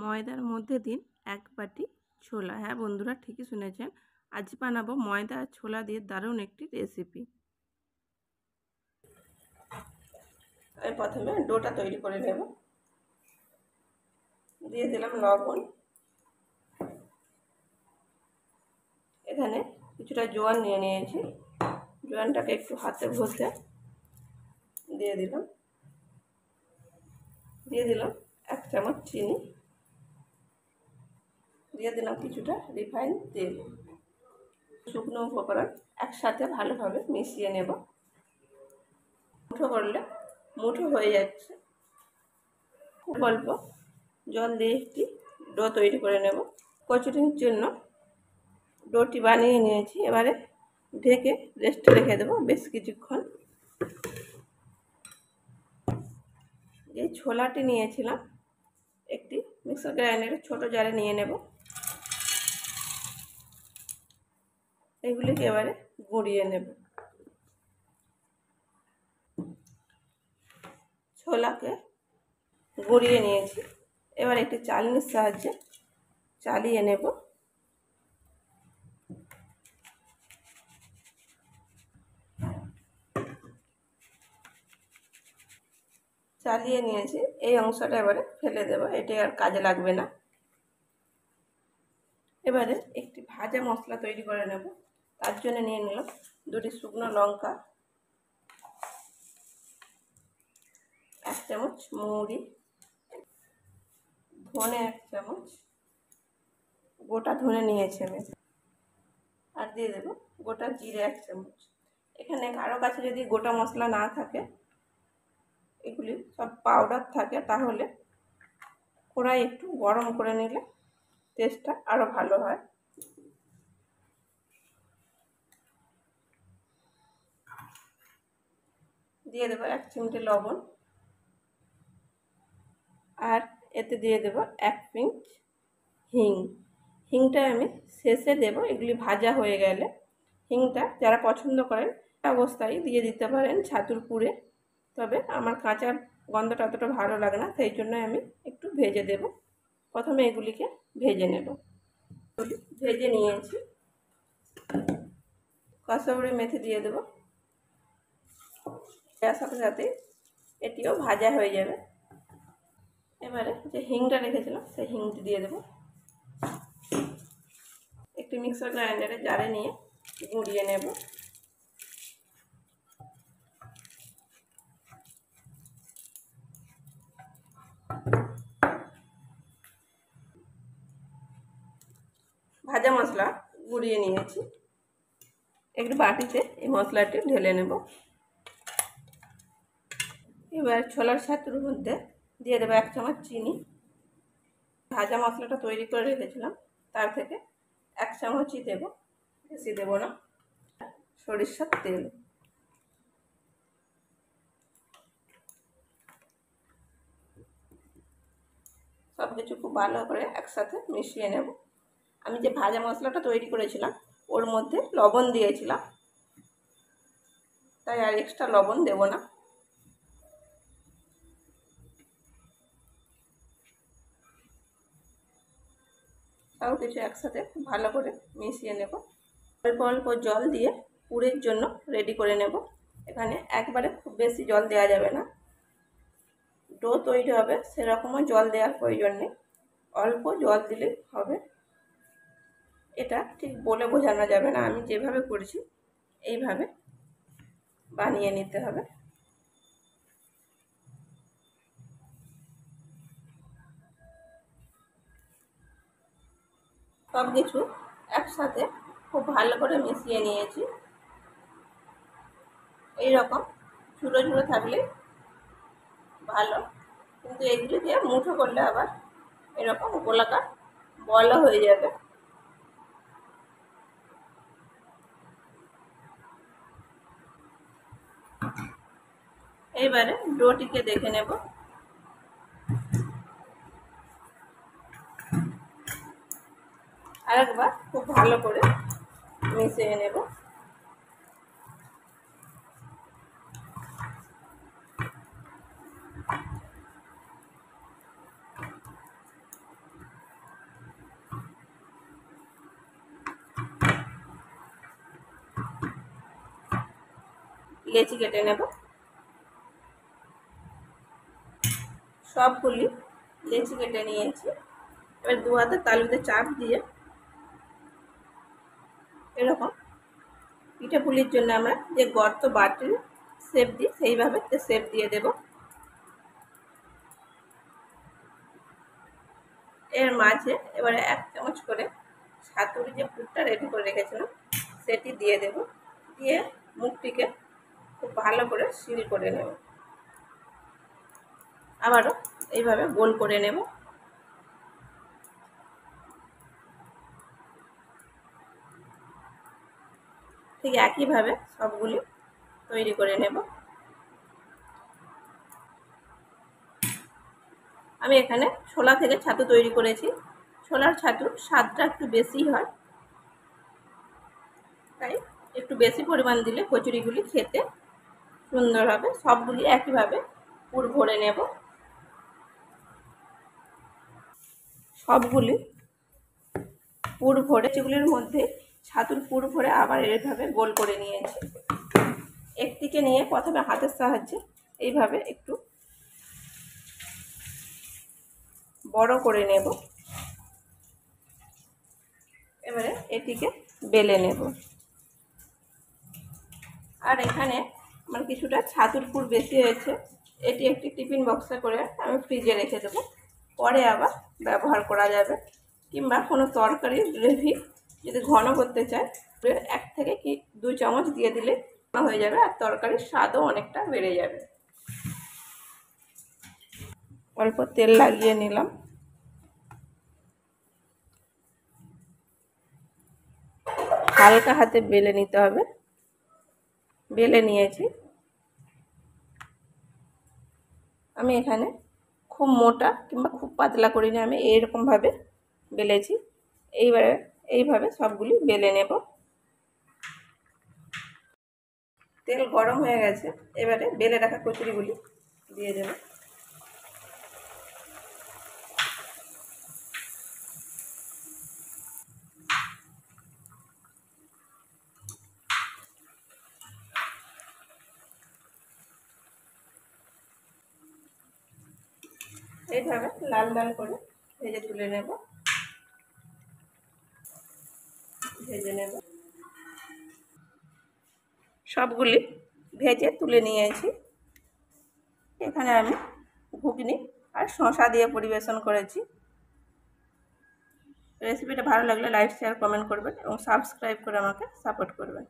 ময়দার মধ্যে দিন 1 বাটি ছোলা। হ্যাঁ বন্ধুরা, ঠিকই শুনেছেন, আজ বানাবো ময়দা আর ছোলা দিয়ে দারুণ একটি রেসিপি। আমি প্রথমে ডোটা তৈরি করে নেব। দিয়ে দিলাম লবণ, এখানে কিছুটা জোয়ান নিয়ে নিয়েছি। জোয়ানটাকে একটু হাতে ঘষে দিয়ে দিলাম। 1 চামচ চিনি, দিয়ে দিলাম কিছুটা রিফাইন তেল। শুকনো উপকরণ একসাথে ভালোভাবে মিশিয়ে নেব। মুঠো করলে মুঠো হয়ে যাচ্ছে। খুব অল্প জল দিয়ে একটি ডো তৈরি করে নেব। কচুরির জন্য ডোটি বানিয়ে নিয়েছি, এবারে ঢেকে রেস্টে রেখে দেবো বেশ কিছুক্ষণ। যে ছোলাটি নিয়েছিলাম একটি মিক্সার গ্রাইন্ডারের ছোট জারে নিয়ে নেব। এগুলিকে এবারে গুঁড়িয়ে নেব। ছোলাকে গুঁড়িয়ে নিয়েছি, এবার একটি চালনির সাহায্যে চালিয়ে নেব। চালিয়ে নিয়েছি, এই অংশটা এবারে ফেলে দেব, এটি আর কাজে লাগবে না। এবারে একটি ভাজা মশলা তৈরি করে নেব। তার জন্য নিয়ে নিলাম 2টি শুকনো লঙ্কা, 1 চামচ মৌরি, ধনে 1 চামচ, গোটা ধনে নিয়েছি আমি, আর দিয়ে দেবো গোটা জিরে 1 চামচ। এখানে কারো কাছে যদি গোটা মশলা না থাকে, এগুলি সব পাউডার থাকে, তাহলে কড়াই একটু গরম করে নিলে টেস্টটা আরও ভালো হয়। দিয়ে দেবো 1 চিমটে লবণ, আর এতে দিয়ে দেবো 1 পিঞ্চ হিং। হিংটা আমি শেষে দেব, এগুলি ভাজা হয়ে গেলে। হিংটা যারা পছন্দ করেন অবস্থায় দিয়ে দিতে পারেন ছাতুর পুরে, তবে আমার কাঁচা গন্ধটা অতটা ভালো লাগে না, সেই জন্য আমি একটু ভেজে দেব। প্রথমে এগুলিকে ভেজে নেব। ভেজে নিয়েছি, কসুরি মেথি দিয়ে দেবো। তার সাথে সাথে এটিও ভাজা হয়ে যাবে। এবারে যে হিংটা রেখেছিলাম সেই হিংটি দিয়ে দেবো। একটি মিক্সার গ্রাইন্ডারে জারে নিয়ে গুঁড়িয়ে নেব। ভাজা মশলা গুঁড়িয়ে নিয়েছি, একটু বাটিতে এই মশলাটি ঢেলে নেব। এবার ছোলার ছাতুর মধ্যে দিয়ে দেবো 1 চামচ চিনি। ভাজা মশলাটা তৈরি করে রেখেছিলাম তার থেকে 1 চামচই দেব, বেশি দেব না। সরিষার তেল, সব কিছু খুব ভালো করে একসাথে মিশিয়ে নেব। আমি যে ভাজা মশলাটা তৈরি করেছিলাম ওর মধ্যে লবণ দিয়েছিলাম, তাই আর এক্সট্রা লবণ দেব না। সব কিছু একসাথে খুব ভালো করে মিশিয়ে নেব। অল্প অল্প জল দিয়ে পুরের জন্য রেডি করে নেব। এখানে একবারে খুব বেশি জল দেওয়া যাবে না, ডো তৈরি হবে সেরকমও জল দেওয়ার প্রয়োজন নেই, অল্প জল দিলেই হবে। এটা ঠিক বলে বোঝানো যাবে না, আমি যেভাবে করেছি এইভাবে বানিয়ে নিতে হবে। সব কিছু একসাথে খুব ভালো করে মিশিয়ে নিয়েছি। এইরকম ঝুড়ো ঝুড়ো থাকলে ভালো, কিন্তু এগুলি দিয়ে মুঠো করলে আবার এরকম গোলাকার বলও হয়ে যাবে। এইবারে ডোটিকে দেখে নেব। আরেকবার খুব ভালো করে মিশিয়ে নেব। লেচি কেটে নেব। সবগুলি লেচি কেটে নিয়েছি। এবার দু হাতে তালুতে চাপ দিয়ে এরকম পিঠে পুলির জন্য আমরা যে গর্ত বাটির শেপ দিই সেইভাবে শেপ দিয়ে দেব। এর মাঝে এবারে 1 চামচ করে ছাতুর যে পুরটা রেডি করে রেখেছিলাম সেটি দিয়ে দেব। দিয়ে মুখটিকে খুব ভালো করে সিল করে নেব। আবারও এইভাবে গোল করে নেব। ঠিক একইভাবে সবগুলি তৈরি করে নেব। আমি এখানে ছোলা থেকে ছাতু তৈরি করেছি। ছোলার ছাতুর স্বাদটা একটু বেশি হয়, তাই একটু বেশি পরিমাণ দিলে কচুরিগুলি খেতে সুন্দর হবে। সবগুলি একইভাবে পুর ভরে নেব। সবগুলি পুর ভরে যেগুলির মধ্যে ছাতুর পুর ভরে আবার এইভাবে গোল করে নিয়েছি। একটিকে নিয়ে প্রথমে হাতের সাহায্যে এইভাবে একটু বড় করে নেব। এবারে এটিকে বেলে নেব। আর এখানে আমার কিছুটা ছাতুর পুর বেশি হয়েছে, এটি একটি টিফিন বক্সে করে আমি ফ্রিজে রেখে দেবো। পরে আবার ব্যবহার করা যাবে। কিংবা কোনো তরকারি গ্রেভি যদি ঘন করতে চায় 1 থেকে কি 2 চামচ দিয়ে দিলে হয়ে যাবে, আর তরকারির স্বাদও অনেকটা বেড়ে যাবে। অল্প তেল লাগিয়ে নিলাম। হালকা হাতে বেলে নিতে হবে। বেলে নিয়েছি। আমি এখানে খুব মোটা কিংবা খুব পাতলা করিনি, আমি এইরকমভাবে বেলেছি। এইভাবে সবগুলি বেলে নেব। তেল গরম হয়ে গেছে, এবারে বেলে রাখা কচুরিগুলি দিয়ে দেব। এইভাবে লাল লাল করে ভেজে তুলে নেব। সবগুলি ভেজে তুলে নিয়েছি। এখানে আমি ঘুগনি আর শসা দিয়ে পরিবেশন করেছি। রেসিপিটা ভালো লাগলে লাইক শেয়ার কমেন্ট করবেন এবং সাবস্ক্রাইব করে আমাকে সাপোর্ট করবেন।